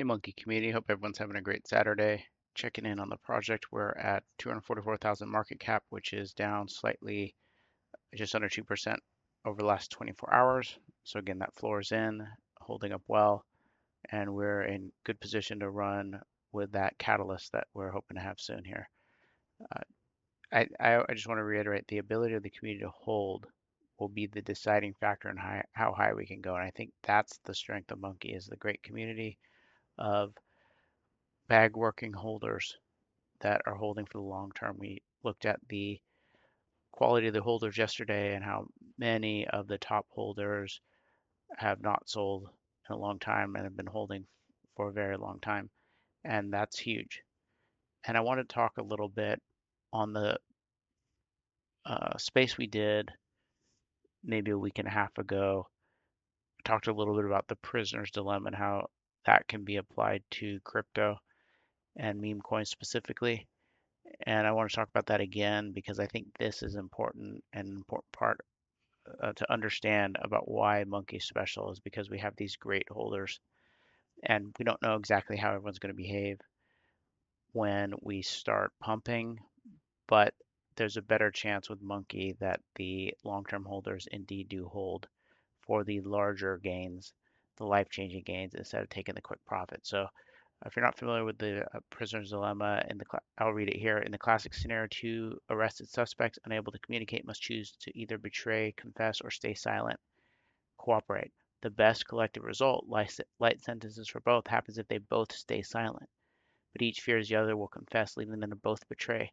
Hey Monkey community, hope everyone's having a great Saturday. Checking in on the project. We're at 244,000 market cap, which is down slightly, just under 2% over the last 24 hours. So again, that floor is in, holding up well, and we're in good position to run with that catalyst that we're hoping to have soon here. Uh, I just want to reiterate the ability of the community to hold will be the deciding factor in how high we can go. And I think that's the strength of Monkey is the great community of bag working holders that are holding for the long term. We looked at the quality of the holders yesterday and how many of the top holders have not sold in a long time and have been holding for a very long time. And that's huge. And I want to talk a little bit on the space we did maybe a week and a half ago. I talked a little bit about the prisoner's dilemma and how that can be applied to crypto and meme coins specifically. And I want to talk about that again because I think this is important and an important part to understand about why Monkey's special is because we have these great holders and we don't know exactly how everyone's going to behave when we start pumping, but there's a better chance with Monkey that the long-term holders indeed do hold for the larger gains, the life-changing gains instead of taking the quick profit. So if you're not familiar with the prisoner's dilemma, I'll read it here. In the classic scenario, two arrested suspects unable to communicate must choose to either betray, confess, or stay silent. Cooperate. The best collective result, light sentences for both, happens if they both stay silent, but each fears the other will confess, leaving them to both betray,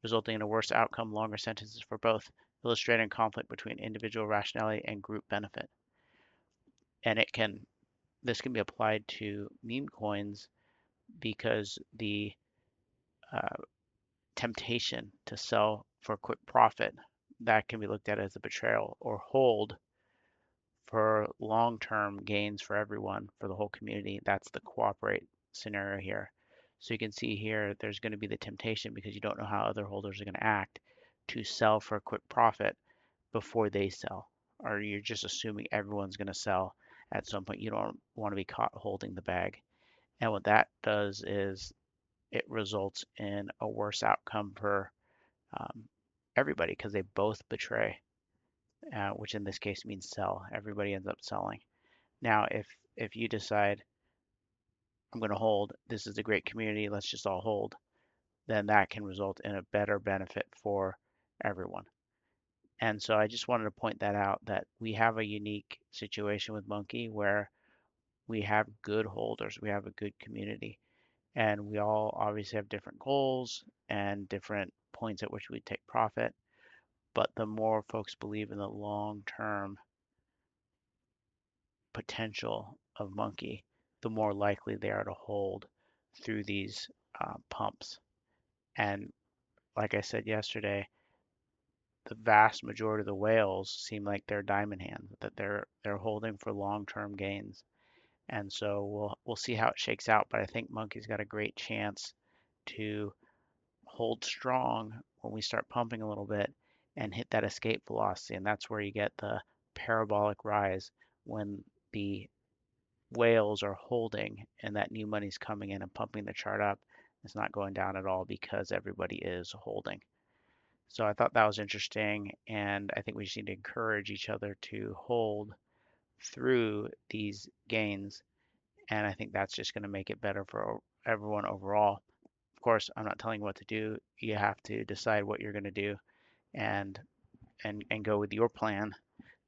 resulting in a worse outcome, longer sentences for both, illustrating conflict between individual rationality and group benefit. And this can be applied to meme coins because the uh, temptation to sell for quick profit that can be looked at as a betrayal, or hold for long-term gains for everyone, for the whole community. That's the cooperate scenario here. So you can see here, there's going to be the temptation because you don't know how other holders are going to act to sell for a quick profit before they sell, or you're just assuming everyone's going to sell at some point. You don't want to be caught holding the bag. And what that does is it results in a worse outcome for um, everybody because they both betray, which in this case means sell. Everybody ends up selling. Now, if you decide I'm going to hold, this is a great community, let's just all hold, then that can result in a better benefit for everyone. And so I just wanted to point that out that we have a unique situation with Monkey where we have good holders, we have a good community, and we all obviously have different goals and different points at which we take profit. But the more folks believe in the long-term potential of Monkey, the more likely they are to hold through these pumps. And like I said yesterday, the vast majority of the whales seem like they're diamond hands, that they're holding for long-term gains. And so we'll see how it shakes out. But I think Monkey's got a great chance to hold strong when we start pumping a little bit and hit that escape velocity. And that's where you get the parabolic rise when the whales are holding and that new money's coming in and pumping the chart up. It's not going down at all because everybody is holding. So I thought that was interesting, and I think we just need to encourage each other to hold through these gains, and I think that's just going to make it better for everyone overall. Of course, I'm not telling you what to do. You have to decide what you're going to do and and go with your plan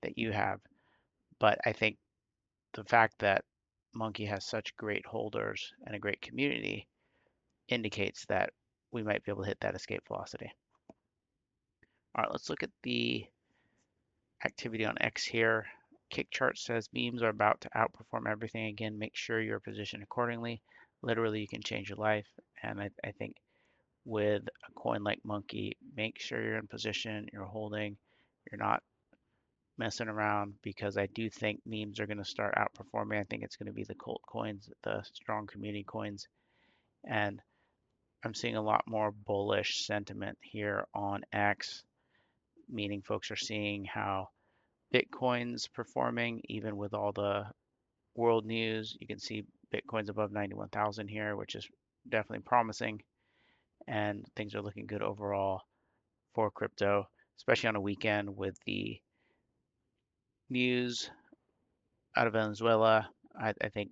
that you have. But I think the fact that Monkey has such great holders and a great community indicates that we might be able to hit that escape velocity. All right, let's look at the activity on X here. Kick chart says memes are about to outperform everything again. Make sure you're positioned accordingly. Literally, you can change your life. And I think with a coin like Monkey, make sure you're in position, you're holding, you're not messing around because I do think memes are going to start outperforming. I think it's going to be the cult coins, the strong community coins. And I'm seeing a lot more bullish sentiment here on X, meaning folks are seeing how Bitcoin's performing even with all the world news. You can see Bitcoin's above 91,000 here, which is definitely promising, and things are looking good overall for crypto, especially on a weekend with the news out of Venezuela. I think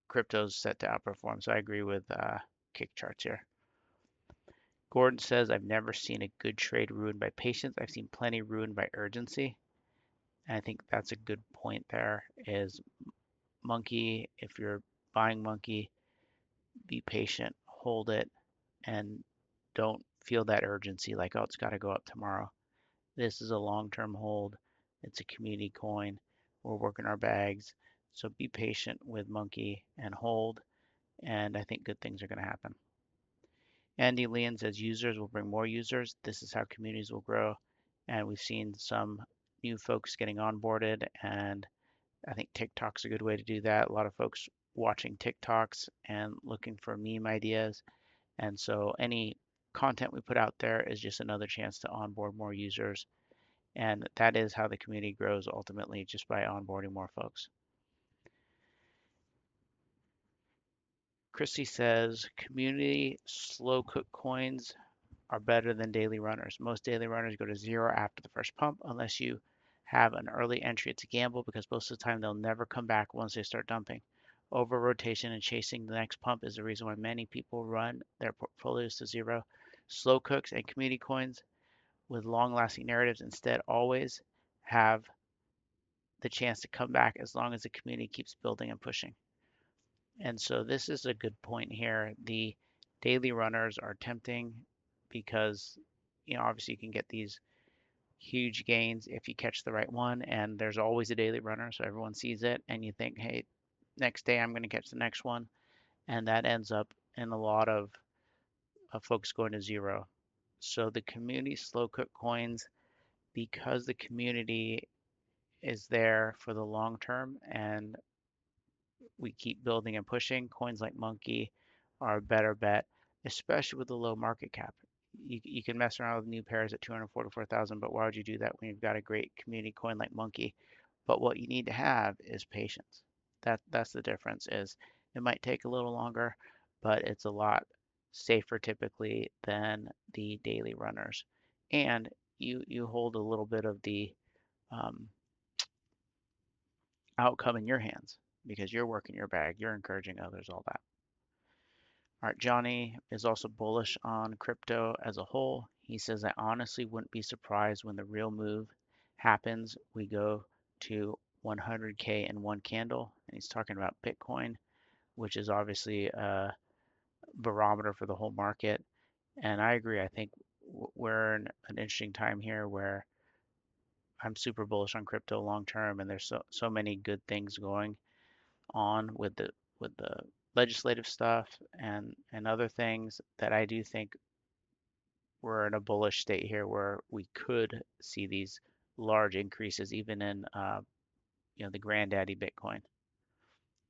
crypto's set to outperform. So I agree with kick charts here. Gordon says, I've never seen a good trade ruined by patience. I've seen plenty ruined by urgency. And I think that's a good point there is monkey, if you're buying monkey, be patient, hold it, and don't feel that urgency like, oh, it's got to go up tomorrow. This is a long-term hold. It's a community coin. We're working our bags. So be patient with monkey and hold. And I think good things are going to happen. Andy Leon says users will bring more users. This is how communities will grow. And we've seen some new folks getting onboarded, and I think TikTok's a good way to do that. A lot of folks watching TikToks and looking for meme ideas. And so any content we put out there is just another chance to onboard more users. And that is how the community grows ultimately, just by onboarding more folks. Christy says community slow cook coins are better than daily runners. Most daily runners go to zero after the first pump unless you have an early entry. It's a gamble because most of the time they'll never come back once they start dumping. Over rotation and chasing the next pump is the reason why many people run their portfolios to zero. Slow cooks and community coins with long lasting narratives instead always have the chance to come back as long as the community keeps building and pushing. And so this is a good point here. The daily runners are tempting because, obviously you can get these huge gains if you catch the right one, and there's always a daily runner, so everyone sees it, and you think, hey, next day I'm going to catch the next one, and that ends up in a lot of folks going to zero. So the community slow cook coins, because the community is there for the long term and we keep building and pushing, coins like Monkey are a better bet, especially with the low market cap. You can mess around with new pairs at 244,000, but why would you do that when you've got a great community coin like Monkey? But what you need to have is patience. That's the difference. Is it might take a little longer, but it's a lot safer typically than the daily runners, and you hold a little bit of the um, outcome in your hands because you're working your bag, you're encouraging others, all that. All right, Johnny is also bullish on crypto as a whole. He says, I honestly wouldn't be surprised when the real move happens. We go to 100K in one candle. And he's talking about Bitcoin, which is obviously a barometer for the whole market. And I agree. I think we're in an interesting time here where I'm super bullish on crypto long term, and there's so many good things going on with the legislative stuff and other things that I do think we're in a bullish state here where we could see these large increases even in the granddaddy Bitcoin.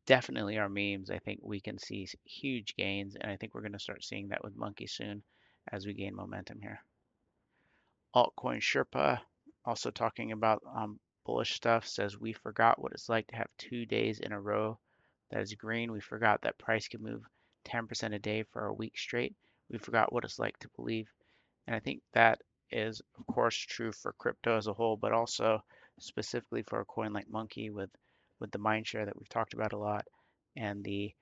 Definitely our memes. I think we can see huge gains, and I think we're going to start seeing that with Monkey soon as we gain momentum here. Altcoin Sherpa, also talking about bullish stuff, says we forgot what it's like to have 2 days in a row that is green. We forgot that price can move 10% a day for a week straight. We forgot what it's like to believe. And I think that is, of course, true for crypto as a whole, but also specifically for a coin like Monkey with the mind share that we've talked about a lot and the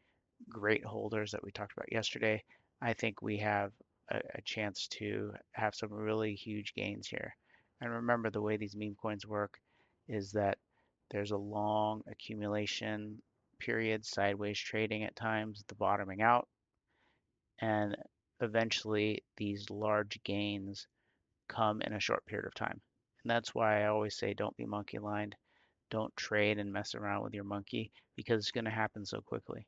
great holders that we talked about yesterday. I think we have a chance to have some really huge gains here. And remember, the way these meme coins work is that there's a long accumulation period, sideways trading at times, the bottoming out, and eventually these large gains come in a short period of time. And that's why I always say don't be monkey lined. Don't trade and mess around with your monkey because it's going to happen so quickly.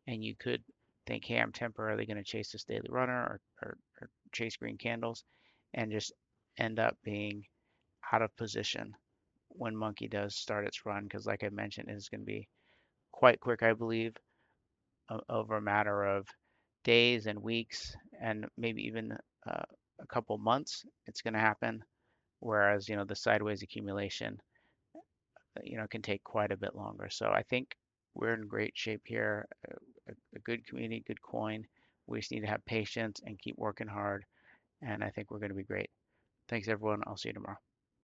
And you could think, hey, I'm temporarily going to chase this daily runner or chase green candles and just end up being out of position when monkey does start its run. Because like I mentioned, it's going to be quite quick, I believe, over a matter of days and weeks and maybe even a couple months. It's going to happen. Whereas, the sideways accumulation, can take quite a bit longer. So I think We're in great shape here. A good community, good coin. We just need to have patience and keep working hard. And I think we're going to be great. Thanks, everyone. I'll see you tomorrow.